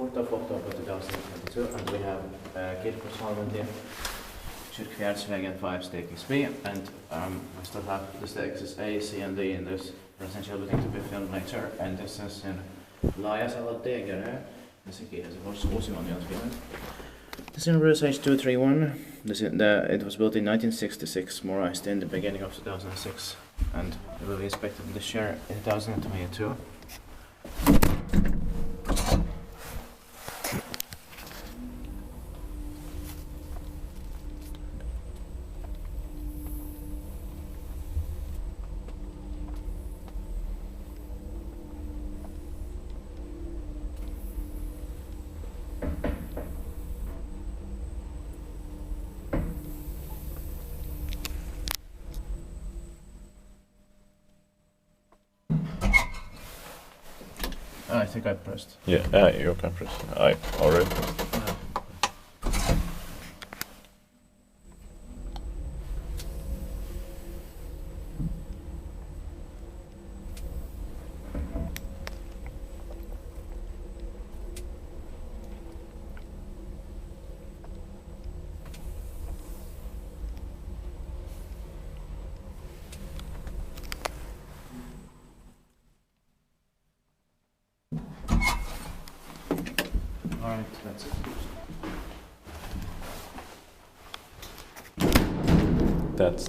4th of October 2022, and we have Kirkkosalmentie, Kyrkfjärdsvägen 5 stakes B, and we still have the stakes A, C, and D in this residential building to be filmed later, and this is in Laajasalo, Helsinki, as it was also on the Finland. This number is H231. It was built in 1966, morized in the beginning of 2006, and it will be inspected this year in 2022. I think I pressed. Yeah, you can press. I already pressed. Alright, that's it. That's